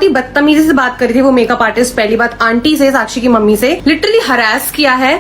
बहुत ही बदतमीजी से बात करी थी वो मेकअप आर्टिस्ट। पहली बात आंटी से, साक्षी की मम्मी से लिटरली हरास किया है।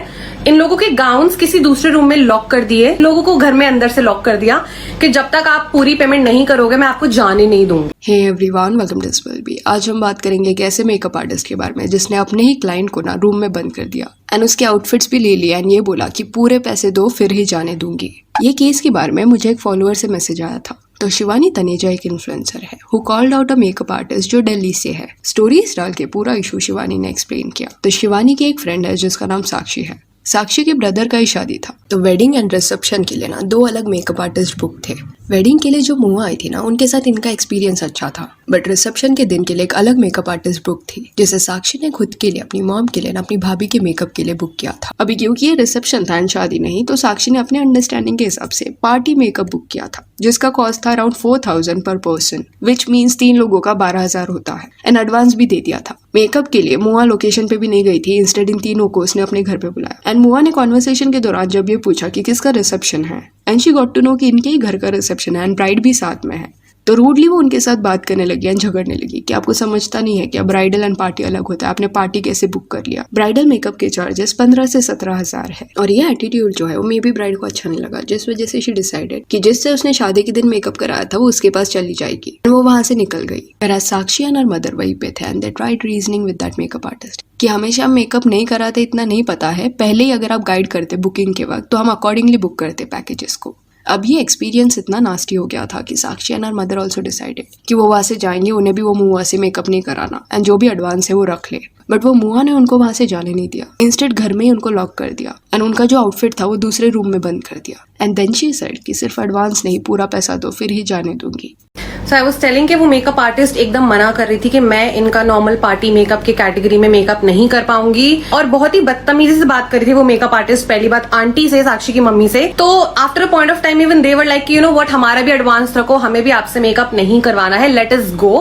इन लोगों के गाउन्स किसी दूसरे रूम में लॉक कर दिए, लोगों को घर में अंदर से लॉक कर दिया कि जब तक आप पूरी पेमेंट नहीं करोगे मैं आपको जाने नहीं दूंगी। Hey everyone, welcome to SPLB। आज हम बात करेंगे एक ऐसे मेकअप आर्टिस्ट के बारे में जिसने अपने ही क्लाइंट को ना रूम में बंद कर दिया एंड उसके आउटफिट्स भी ले लिए एंड ये बोला कि पूरे पैसे दो फिर ही जाने दूंगी। ये केस के बारे में मुझे एक फॉलोअर से मैसेज आया था। तो शिवानी तनेजा एक इन्फ्लुएंसर है who called out a makeup artist जो दिल्ली से है। स्टोरीज डाल के पूरा इशू शिवानी ने एक्सप्लेन किया। तो शिवानी की एक फ्रेंड है जिसका नाम साक्षी है। साक्षी के ब्रदर का ही शादी था, तो वेडिंग एंड रिसेप्शन के लिए ना दो अलग मेकअप आर्टिस्ट बुक थे। वेडिंग के लिए जो मुआ आई थी ना उनके साथ इनका एक्सपीरियंस अच्छा था, बट रिसेप्शन के दिन के लिए एक अलग मेकअप आर्टिस्ट बुक थी जिसे साक्षी ने खुद के लिए, अपनी मॉम के लिए ना अपनी भाभी के मेकअप के लिए बुक किया था। अभी क्योंकि ये रिसेप्शन था एंड शादी नहीं, तो साक्षी ने अपने अंडरस्टैंडिंग के हिसाब से पार्टी मेकअप बुक किया था जिसका कॉस्ट था अराउंड 4000 पर पर्सन, विच मीन्स 3 लोगों का 12000 होता है। एंड एडवांस भी दे दिया था। मेकअप के लिए मुआ लोकेशन पे भी नहीं गई थी, इंस्टेड इन तीनों को उसने अपने घर पे बुलाया। एंड मुआ ने कॉन्वर्सेशन के दौरान जब ये पूछा कि किसका रिसेप्शन है and she got to know कि इनके ही घर का रिसेप्शन है एंड ब्राइड भी साथ में है, तो रूडली वो उनके साथ बात करने लगी एंड झगड़ने लगी कि आपको समझता नहीं है कि अब ब्राइडल एंड पार्टी अलग होता है, आपने पार्टी कैसे बुक कर लिया। ब्राइडल मेकअप के चार्जेस 15 से 17 है। और ये एटीट्यूड जो है वो मे बी ब्राइड को अच्छा नहीं लगा, जिस वजह से शी डिसाइडेड कि जिससे उसने शादी के दिन मेकअप कराया था वो उसके पास चली जाएगी। वो वहां से निकल गई। पर साक्षी एंड मदर वहीं पे थे and they tried reasoning with that makeup artist कि हमेशा हम मेकअप नहीं कराते, इतना नहीं पता है, पहले ही अगर आप गाइड करते बुकिंग के वक्त तो हम अकॉर्डिंगली बुक करते पैकेजेस को। अब ये एक्सपीरियंस इतना नास्टी हो गया था कि साक्षी एंड मदर ऑल्सो डिसाइडेड कि वो वहां से जाएंगे, उन्हें भी वो मुआ से मेकअप नहीं कराना एंड जो भी एडवांस है वो रख ले। बट वो मुआ ने उनको वहां से जाने नहीं दिया, इंस्टेड घर में ही उनको लॉक कर दिया एंड उनका जो आउटफिट था वो दूसरे रूम में बंद कर दिया। एंड देन शी सेड कि सिर्फ एडवांस नहीं, पूरा पैसा दो फिर ही जाने दूंगी। सो आई वाज टेलिंग कि वो मेकअप आर्टिस्ट एकदम मना कर रही थी कि मैं इनका नॉर्मल पार्टी मेकअप के कैटेगरी में मेकअप नहीं कर पाऊंगी, और बहुत ही बदतमीजी से बात करी थी वो मेकअप आर्टिस्ट। पहली बात आंटी से, साक्षी की मम्मी से। तो after a point of time even they were like you know what, हमारा भी एडवांस रखो, हमें भी आपसे मेकअप नहीं करवाना है, लेट अस गो।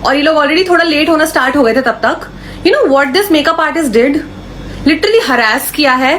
और ये लोग ऑलरेडी थोड़ा लेट होना स्टार्ट हो गए थे तब तक। You know what this makeup artist did, literally harass किया है।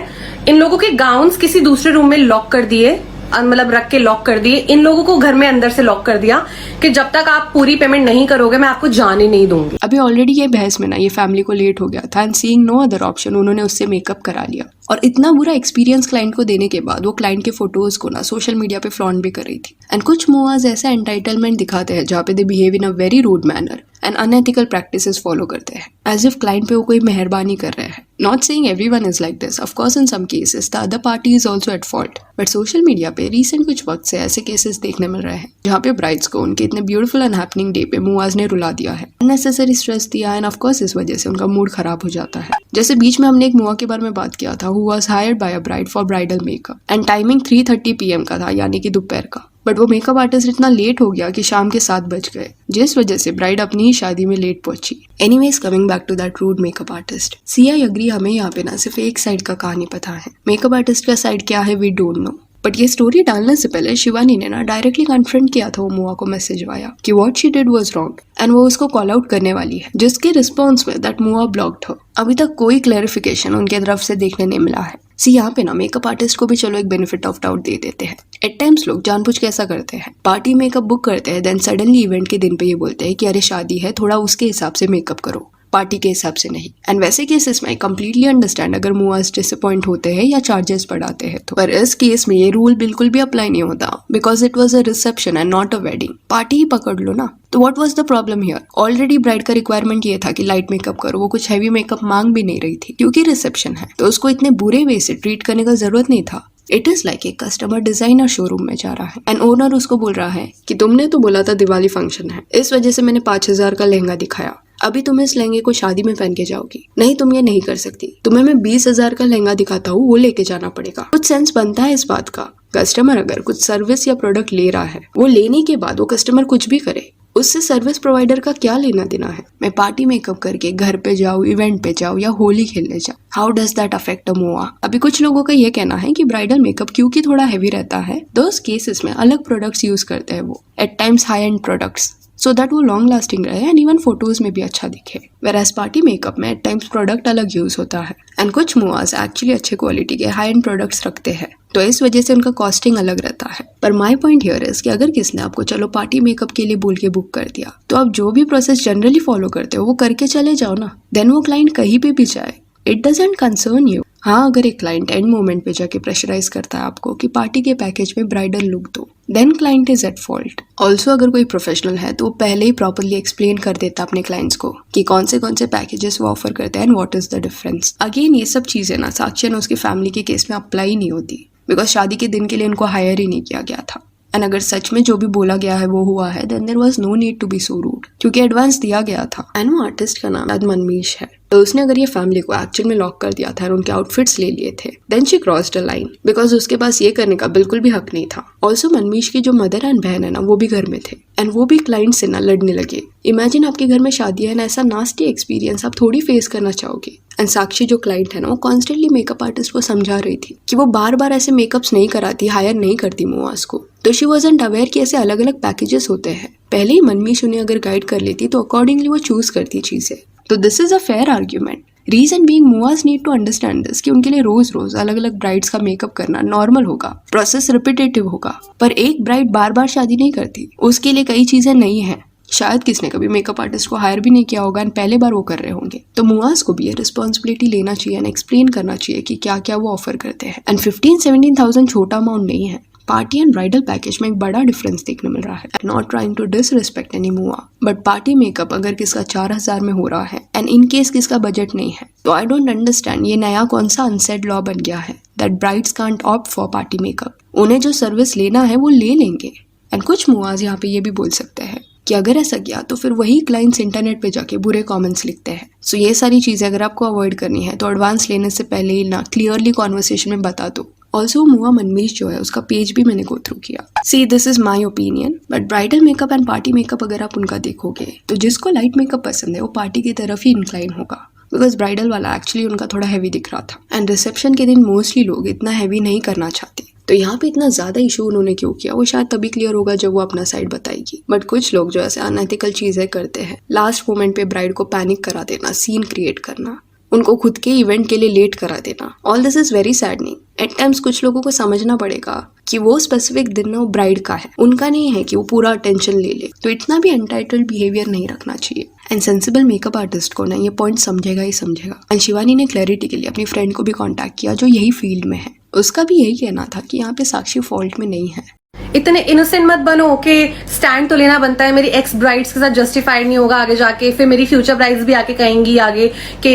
इन लोगों के गाउन्स किसी दूसरे रूम में लॉक कर दिए, मतलब रख के लॉक कर दिए। इन लोगों को घर में अंदर से लॉक कर दिया कि जब तक आप पूरी पेमेंट नहीं करोगे मैं आपको जाने नहीं दूंगी। अभी ऑलरेडी ये बहस में ना ये फैमिली को लेट हो गया था and seeing no other option उन्होंने उससे मेकअप करा लिया। और इतना बुरा एक्सपीरियंस क्लाइंट को देने के बाद वो क्लाइंट के फोटोज को ना सोशल मीडिया पे फ्लॉन्ट भी कर रही थी। एंड कुछ मुआज ऐसा एंटाइटलमेंट दिखाते हैं जहाँ पे they behave in a very rude manner and unethical practices follow करते हैं एज इफ क्लाइंट पे वो कोई मेहरबानी कर रहे हैं। Not saying everyone is like this, of course in some cases the other party is also at fault, but social media पे रिसेंट कुछ वक्त से ऐसे केसेस देखने मिल रहे हैं जहाँ पे ब्राइड्स को उनके इतने ब्यूटीफुल एंड हैपनिंग डे पे मुआज ने रुला दिया है, अननेसेसरी स्ट्रेस दिया एंड ऑफ कोर्स इस वजह से उनका मूड खराब हो जाता है। जैसे बीच में हमने एक मुआ के बारे में बात किया था who was hired by a bride for bridal makeup and timing 3:30 PM का था, यानी कि दोपहर का। बट वो मेकअप आर्टिस्ट इतना लेट हो गया कि शाम के 7 बज गए, जिस वजह से ब्राइड अपनी ही शादी में लेट पहुंची। Anyways coming back to that rude makeup artist, see I agree, हमें यहाँ पे ना सिर्फ एक साइड का कहानी पता है, मेकअप आर्टिस्ट का साइड क्या है वी डोंट नो। बट ये स्टोरी डालने से पहले शिवानी ने ना डायरेक्टली कन्फ्रंट किया था वो मुआ को, मैसेज आया कि what she did was wrong and वो उसको कॉल आउट करने वाली है, जिसके रिस्पॉन्स में दैट मुआ ब्लॉक्ड हर। अभी तक कोई क्लैरिफिकेशन उनके तरफ से देखने नहीं मिला है। सी यहाँ पे ना मेकअप आर्टिस्ट को भी चलो एक बेनिफिट ऑफ डाउट दे देते हैं। एट टाइम्स लोग जानबूझ के ऐसा करते हैं, पार्टी मेकअप बुक करते हैं, देन सडनली इवेंट के दिन पे ये बोलते हैं कि अरे शादी है, थोड़ा उसके हिसाब से मेकअप करो, पार्टी के हिसाब से नहीं। एंड वैसे केसेस में कंप्लीटली अंडरस्टैंड अगर मुआज डिसअपॉइंट होते हैं या चार्जेस बढ़ाते हैं तो, पर इस केस में ये रूल बिल्कुल भी अप्लाई नहीं होता because it was a reception and not a wedding. Party ही पकड़ लो ना। तो what was the problem here? Already bride का रिक्वायरमेंट ये था कि लाइट मेकअप करो, वो कुछ हैवी मेकअप मांग भी नहीं रही थी क्योंकि रिसेप्शन है, तो उसको इतने बुरे वे से ट्रीट करने का जरूरत नहीं था। इट इज लाइक एक कस्टमर डिजाइनर शोरूम में जा रहा है एंड ओनर उसको बोल रहा है कि तुमने तो बोला था दिवाली फंक्शन है, इस वजह से मैंने 5000 का लहंगा दिखाया, अभी तुम इस लहंगे को शादी में पहन के जाओगी, नहीं तुम ये नहीं कर सकती, तुम्हें मैं 20,000 का लहंगा दिखाता हूँ, वो लेके जाना पड़ेगा। कुछ सेंस बनता है इस बात का। कस्टमर अगर कुछ सर्विस या प्रोडक्ट ले रहा है, वो लेने के बाद वो कस्टमर कुछ भी करे, उससे सर्विस प्रोवाइडर का क्या लेना देना है? मैं पार्टी मेकअप करके घर पे जाऊँ, इवेंट पे जाऊँ या होली खेलने जाऊँ, हाउ डज दैट अफेक्ट अ मुआ? अभी कुछ लोगों का ये कहना है कि ब्राइडल मेकअप क्योंकि थोड़ा हैवी रहता है, दोस केसेस में अलग प्रोडक्ट्स यूज करते हैं वो, at times high end products, so that वो लॉन्ग लास्टिंग रहे एंड इवन फोटोज में भी अच्छा दिखे। वेराज पार्टी मेकअप में एट टाइम्स प्रोडक्ट अलग यूज होता है एंड कुछ मुआज एक्चुअली अच्छे क्वालिटी के हाई एंड प्रोडक्ट्स रखते हैं, तो इस वजह से उनका कॉस्टिंग अलग रहता है। पर माय पॉइंट हियर इज कि अगर किसने आपको चलो पार्टी मेकअप के लिए बोल के बुक कर दिया, तो आप जो भी प्रोसेस जनरली फॉलो करते हो वो करके चले जाओ ना। देन वो क्लाइंट कहीं पे भी जाए, इट डजंट कंसर्न यू। हाँ, अगर एक क्लाइंट एंड मोमेंट पे जाके प्रेशराइज करता है आपको कि पार्टी के पैकेज में ब्राइडल लुक दो, then client is at fault. Also अगर कोई प्रोफेशनल है तो वो पहले ही प्रॉपरली एक्सप्लेन कर देता अपने क्लाइंट्स को कि कौन से पैकेजेस वो ऑफर करते हैं and what is the difference. Again ये सब चीजें ना साक्षी और उसकी फैमिली के केस में अप्लाई नहीं होती, बिकॉज शादी के दिन के लिए उनको हायर ही नहीं किया गया था। एंड अगर सच में जो भी बोला गया है वो हुआ है, then there was no need to be so rude, क्योंकि एडवांस दिया गया था। एंड वो आर्टिस्ट का नाम मनमीश है, तो उसने अगर ये फैमिली को एक्चुअल में लॉक कर दिया था और उनके आउटफिट्स ले लिए थे, then she crossed a line, because उसके पास ये करने का बिल्कुल भी हक नहीं था। ऑल्सो मनमीश की जो मदर एंड बहन है ना, वो भी घर में थे एंड वो भी क्लाइंट से ना लड़ने लगे। इमेजिन आपके घर में शादी है ना, ऐसा नास्टी एक्सपीरियंस आप थोड़ी फेस करना चाहोगे। एंड साक्षी जो क्लाइंट है ना, वो कॉन्स्टेंटली मेकअप आर्टिस्ट को समझा रही थी कि वो बार बार ऐसे मेकअप्स नहीं कराती, हायर नहीं करती मुआज को। तो शी वॉजंट अवेयर कि ऐसे अलग अलग पैकेजेस होते हैं। पहले ही मनमीश उन्हें अगर गाइड कर लेती तो अकॉर्डिंगली वो चूज करती चीजें। तो this is a fair argument. Reason being MUAs need to understand this कि उनके लिए रोज रोज अलग अलग ब्राइड्स का मेकअप करना नॉर्मल होगा, प्रोसेस रिपीटेटिव होगा। पर एक ब्राइड बार बार शादी नहीं करती, उसके लिए कई चीजें नई हैं। शायद किसने कभी मेकअप आर्टिस्ट को हायर भी नहीं किया होगा एंड पहले बार वो कर रहे होंगे। तो मुआज को भी ये रिस्पॉन्सिबिलिटी लेना चाहिए एंड एक्सप्लेन करना चाहिए कि क्या क्या वो ऑफर करते हैं। एंड 15-17,000 छोटा अमाउंट नहीं है। पार्टी एंड ब्राइडल पैकेज में एक बड़ा डिफरेंस देखने मिल रहा है। Not trying to disrespect any MUA, but party makeup अगर किसका 4,000 में हो रहा है एंड इन केस किसका बजट नहीं है, तो आई डोंट अंडरस्टैंड ये नया कौन सा अनसेड लॉ बन गया है that brides can't opt for party makeup. उन्हें जो सर्विस लेना है वो ले लेंगे। एंड कुछ मुआज यहाँ पे ये भी बोल सकते हैं कि अगर ऐसा किया तो फिर वही क्लाइंट्स इंटरनेट पे जाके बुरे कमेंट्स लिखते हैं। सो ये सारी चीजें अगर आपको अवॉइड करनी है तो एडवांस लेने से पहले ही ना क्लियरली कॉन्वर्सेशन में बता दो। ऑल्सो मुआ मनमीश जो है उसका पेज भी मैंने गो थ्रू किया। See this is my opinion, but bridal makeup and party makeup अगर आप उनका देखोगे तो जिसको लाइट मेकअप पसंद है वो पार्टी की तरफ ही इंक्लाइन होगा, बिकॉज ब्राइडल वाला एक्चुअली उनका थोड़ा हैवी दिख रहा था। एंड रिसेप्शन के दिन मोस्टली लोग इतना हैवी नहीं करना चाहते, तो यहाँ पे इतना ज्यादा इशू उन्होंने क्यों किया वो शायद तभी क्लियर होगा जब वो अपना साइड बताएगी। बट कुछ लोग जो ऐसे अनएथिकल चीजें करते हैं, लास्ट मोमेंट पे ब्राइड को पैनिक करा देना, सीन क्रिएट करना, उनको खुद के इवेंट के लिए लेट करा देना, all this is very saddening. At times कुछ लोगों को समझना पड़ेगा कि वो स्पेसिफिक दिन ना वो ब्राइड का है, उनका नहीं है कि वो पूरा अटेंशन ले ले। तो इतना भी अनटाइटल्ड बिहेवियर नहीं रखना चाहिए। एंड सेंसिबल मेकअप आर्टिस्ट को ना ये पॉइंट समझेगा ही समझेगा। एंड शिवानी ने क्लैरिटी के लिए अपनी फ्रेंड को भी कॉन्टैक्ट किया जो यही फील्ड में है। उसका भी यही कहना था कि यहाँ पे साक्षी फॉल्ट में नहीं है। इतने इनोसेंट मत बनो कि स्टैंड तो लेना बनता है। मेरी एक्स ब्राइड्स के साथ जस्टिफाइड नहीं होगा आगे जाके, फिर मेरी फ्यूचर ब्राइड्स भी आके कहेंगी आगे कि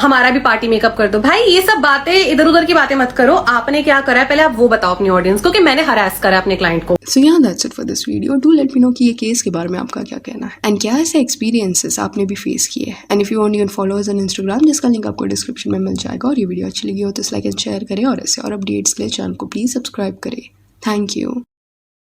हमारा भी पार्टी मेकअप कर दो। भाई ये सब बातें, इधर उधर की बातें मत करो। आपने क्या करा है पहले आप वो बताओ अपनी ऑडियंस को कि मैंने हरास करा अपने क्लाइंट को। सो yeah, that's it for this video. Do let me know कि ये केस के बारे में आपका क्या कहना है एंड क्या ऐसे एक्सपीरियंसेस आपने भी फेस किए हैं। And if you want, you can follow us on Instagram, जिसका लिंक आपको डिस्क्रिप्शन में मिल जाएगा। और ये वीडियो अच्छी लगी हो तो लाइक एंड शेयर करें और ऐसे और अपडेट्स के लिए चैनल को प्लीज सब्सक्राइब करें। Thank you.